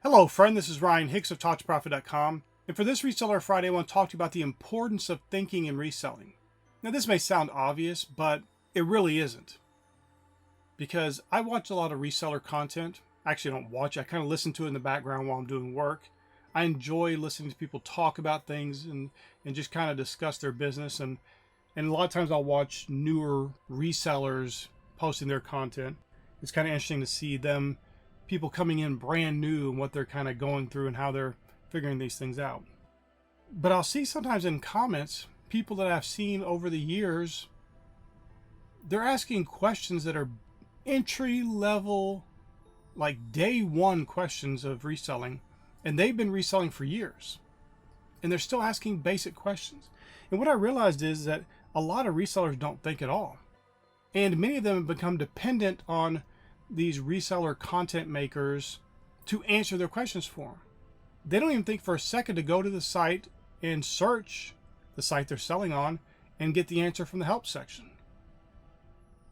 Hello friend, this is Ryan Hicks of TalkToProfit.com, and for this Reseller Friday I want to talk to you about the importance of thinking in reselling. Now this may sound obvious, but it really isn't. Because I watch a lot of reseller content. Actually I don't watch, I kind of listen to it in the background while I'm doing work. I enjoy listening to people talk about things and just kind of discuss their business, and a lot of times I'll watch newer resellers posting their content. It's kind of interesting to see them, people coming in brand new, and what they're kind of going through and how they're figuring these things out. But I'll see sometimes in comments, people that I've seen over the years, they're asking questions that are entry level, like day one questions of reselling, and they've been reselling for years, and they're still asking basic questions. And what I realized is that a lot of resellers don't think at all, and many of them have become dependent on these reseller content makers to answer their questions for them. They don't even think for a second to go to the site and search the site they're selling on and get the answer from the help section.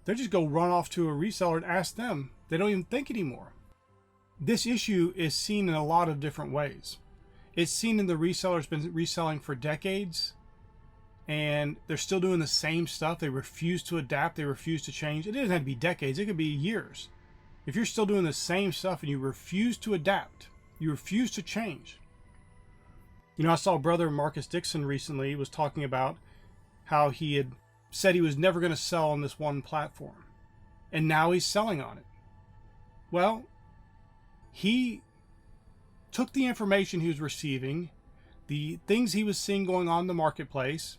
They just go run off to a reseller and ask them. They don't even think anymore. This issue is seen in a lot of different ways. It's seen in the resellers been reselling for decades, and they're still doing the same stuff. They refuse to adapt. They refuse to change. It doesn't have to be decades. It could be years. If you're still doing the same stuff and you refuse to adapt, you refuse to change. You know, I saw brother Marcus Dixon recently was talking about how he had said he was never going to sell on this one platform, and now he's selling on it. Well, he took the information he was receiving, the things he was seeing going on in the marketplace,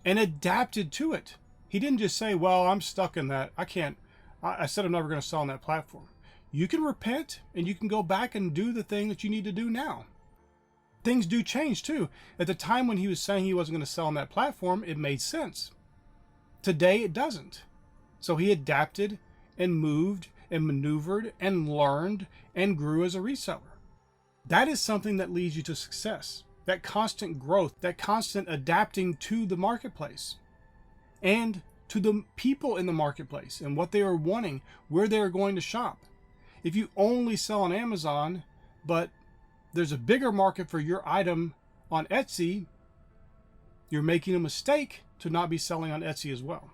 and adapted to it. He didn't just say, well, I'm stuck in that. I said I'm never going to sell on that platform. You can repent and you can go back and do the thing that you need to do now. Things do change too. At the time when he was saying he wasn't going to sell on that platform, it made sense. Today it doesn't. So he adapted and moved and maneuvered and learned and grew as a reseller. That is something that leads you to success. That constant growth, that constant adapting to the marketplace and to the people in the marketplace and what they are wanting, where they are going to shop. If you only sell on Amazon, but there's a bigger market for your item on Etsy, you're making a mistake to not be selling on Etsy as well.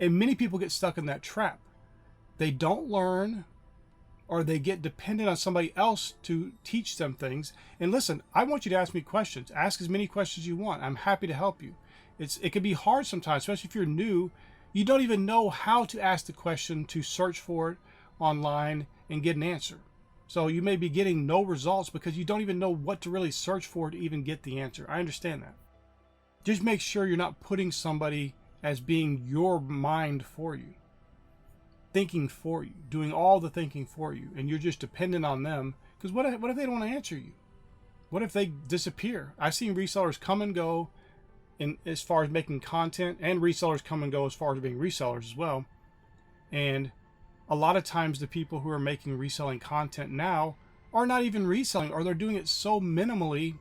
And many people get stuck in that trap. They don't learn, or they get dependent on somebody else to teach them things. And listen, I want you to ask me questions. Ask as many questions as you want. I'm happy to help you. It can be hard sometimes, especially if you're new. You don't even know how to ask the question, to search for it online and get an answer. So you may be getting no results because you don't even know what to really search for to even get the answer. I understand that. Just make sure you're not putting somebody as being your mind for you, thinking for you, doing all the thinking for you, and you're just dependent on them. Because what if they don't want to answer you? What if they disappear? I've seen resellers come and go in as far as making content, and resellers come and go as far as being resellers as well. And a lot of times the people who are making reselling content now are not even reselling, or they're doing it so minimally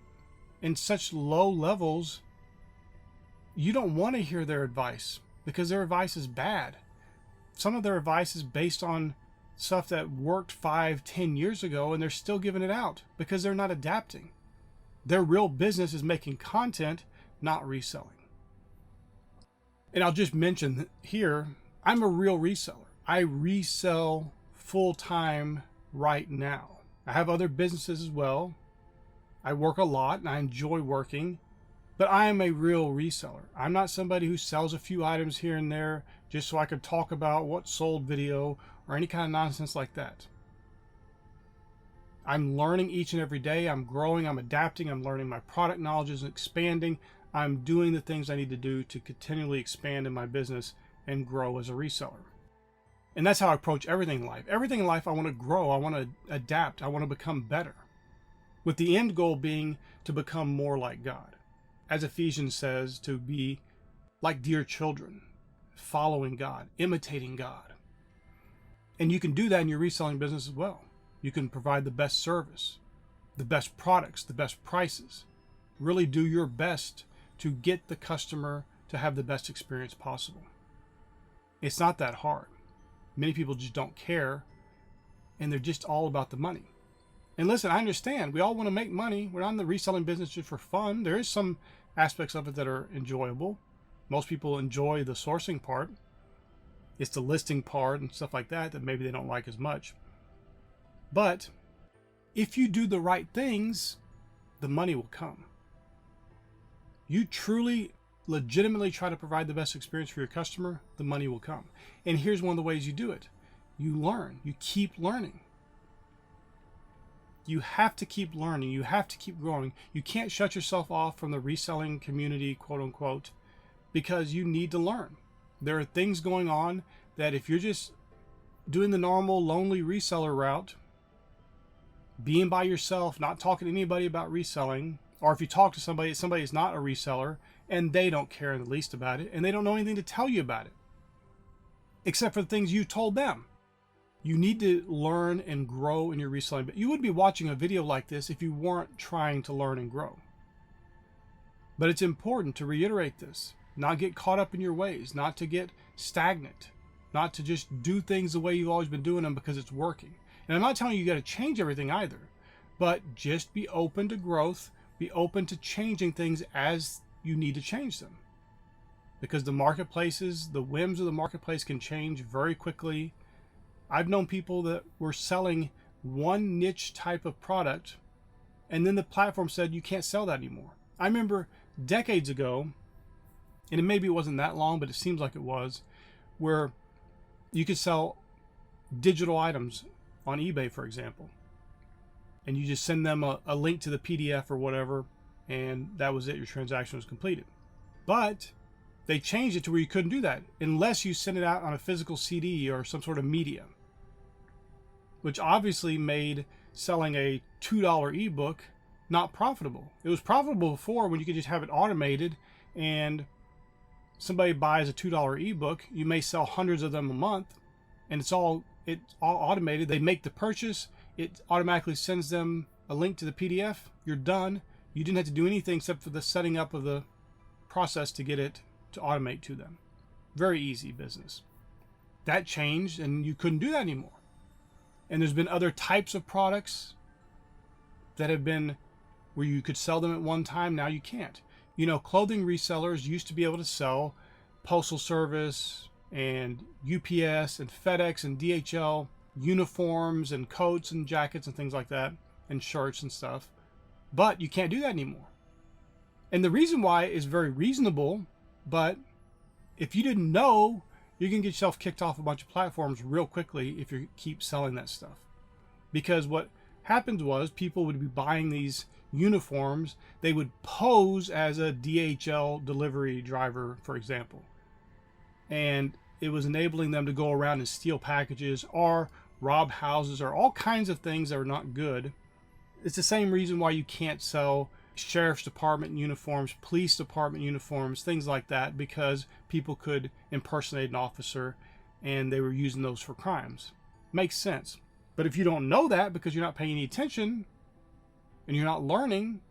in such low levels, you don't want to hear their advice because their advice is bad. Some of their advice is based on stuff that worked 5-10 years ago, and they're still giving it out because they're not adapting. Their real business is making content, not reselling. And I'll just mention here, I'm a real reseller. I resell full-time right now. I have other businesses as well. I work a lot and I enjoy working, but I am a real reseller. I'm not somebody who sells a few items here and there just so I could talk about what sold video or any kind of nonsense like that. I'm learning each and every day. I'm growing, I'm adapting, I'm learning. My product knowledge is expanding. I'm doing the things I need to do to continually expand in my business and grow as a reseller. And that's how I approach everything in life. Everything in life, I want to grow, I want to adapt, I want to become better, with the end goal being to become more like God. As Ephesians says, to be like dear children, following God, imitating God. And you can do that in your reselling business as well. You can provide the best service, the best products, the best prices. Really do your best to get the customer to have the best experience possible. It's not that hard. Many people just don't care, and they're just all about the money. And listen, I understand. We all want to make money. We're not in the reselling business just for fun. There is some aspects of it that are enjoyable. Most people enjoy the sourcing part. It's the listing part and stuff like that that maybe they don't like as much. But if you do the right things, the money will come. You truly, legitimately try to provide the best experience for your customer, the money will come. And here's one of the ways you do it. You learn. You keep learning. You have to keep learning. You have to keep growing. You can't shut yourself off from the reselling community, quote unquote, because you need to learn. There are things going on that if you're just doing the normal lonely reseller route, being by yourself, not talking to anybody about reselling, or if you talk to somebody is not a reseller and they don't care in the least about it and they don't know anything to tell you about it, except for the things you told them. You need to learn and grow in your reselling. But you would be watching a video like this if you weren't trying to learn and grow. But it's important to reiterate this, not get caught up in your ways, not to get stagnant, not to just do things the way you've always been doing them because it's working. And I'm not telling you got to change everything either, but just be open to growth, be open to changing things as you need to change them. Because the marketplaces, the whims of the marketplace can change very quickly. I've known people that were selling one niche type of product, and then the platform said you can't sell that anymore. I remember decades ago, and maybe it wasn't that long, but it seems like it was, where you could sell digital items on eBay, for example. And you just send them a link to the PDF or whatever, and that was it. Your transaction was completed. But they changed it to where you couldn't do that unless you send it out on a physical CD or some sort of media, which obviously made selling a $2 ebook not profitable. It was profitable before when you could just have it automated, and somebody buys a $2 ebook, you may sell hundreds of them a month, and it's all automated. They make the purchase, it automatically sends them a link to the PDF, you're done. You didn't have to do anything except for the setting up of the process to get it to automate to them. Very easy business. That changed and you couldn't do that anymore. And there's been other types of products that have been where you could sell them at one time, now you can't. You know, clothing resellers used to be able to sell postal service and UPS and FedEx and DHL uniforms and coats and jackets and things like that, and shirts and stuff. But you can't do that anymore. And the reason why is very reasonable, but if you didn't know, you can get yourself kicked off a bunch of platforms real quickly if you keep selling that stuff. Because what happened was people would be buying these uniforms, they would pose as a DHL delivery driver, for example. And it was enabling them to go around and steal packages or rob houses or all kinds of things that are not good. It's the same reason why you can't sell sheriff's department uniforms, police department uniforms, things like that, because people could impersonate an officer and they were using those for crimes. Makes sense. But if you don't know that because you're not paying any attention and you're not learning,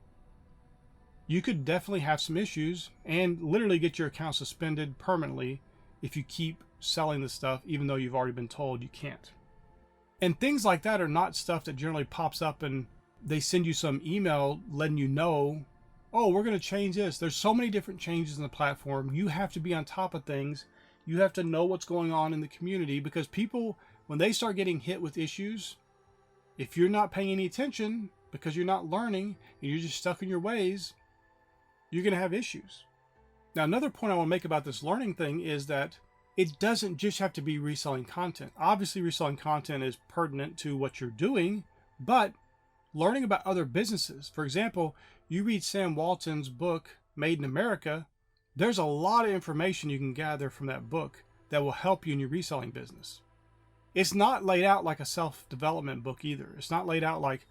you could definitely have some issues and literally get your account suspended permanently if you keep selling the stuff even though you've already been told you can't. And things like that are not stuff that generally pops up and they send you some email letting you know, oh, we're going to change this. There's so many different changes in the platform. You have to be on top of things. You have to know what's going on in the community, because people, when they start getting hit with issues, if you're not paying any attention because you're not learning and you're just stuck in your ways, you're going to have issues. Now, another point I want to make about this learning thing is that it doesn't just have to be reselling content. Obviously, reselling content is pertinent to what you're doing, but learning about other businesses. For example, you read Sam Walton's book, Made in America, there's a lot of information you can gather from that book that will help you in your reselling business. It's not laid out like a self-development book either. It's not laid out like,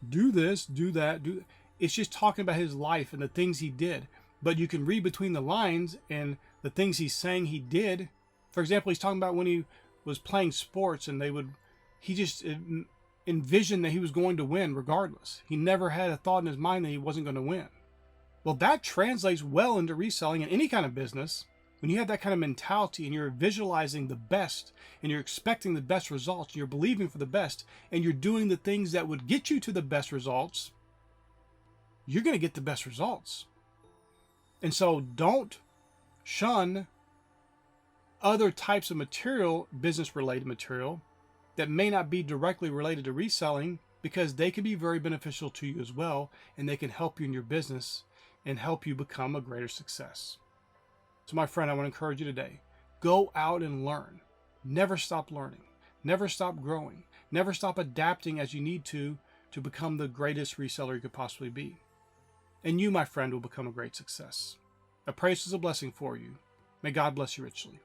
do this, do that, do. It's just talking about his life and the things he did. But you can read between the lines and the things he's saying he did. For example, he's talking about when he was playing sports and he just envisioned that he was going to win regardless. He never had a thought in his mind that he wasn't going to win. Well, that translates well into reselling in any kind of business. When you have that kind of mentality and you're visualizing the best and you're expecting the best results, and you're believing for the best, and you're doing the things that would get you to the best results, you're going to get the best results. And so don't shun other types of material, business related material, that may not be directly related to reselling, because they can be very beneficial to you as well, and they can help you in your business and help you become a greater success. So my friend, I want to encourage you today, go out and learn. Never stop learning. Never stop growing. Never stop adapting as you need to become the greatest reseller you could possibly be. And you, my friend, will become a great success. I pray this is a blessing for you. May God bless you richly.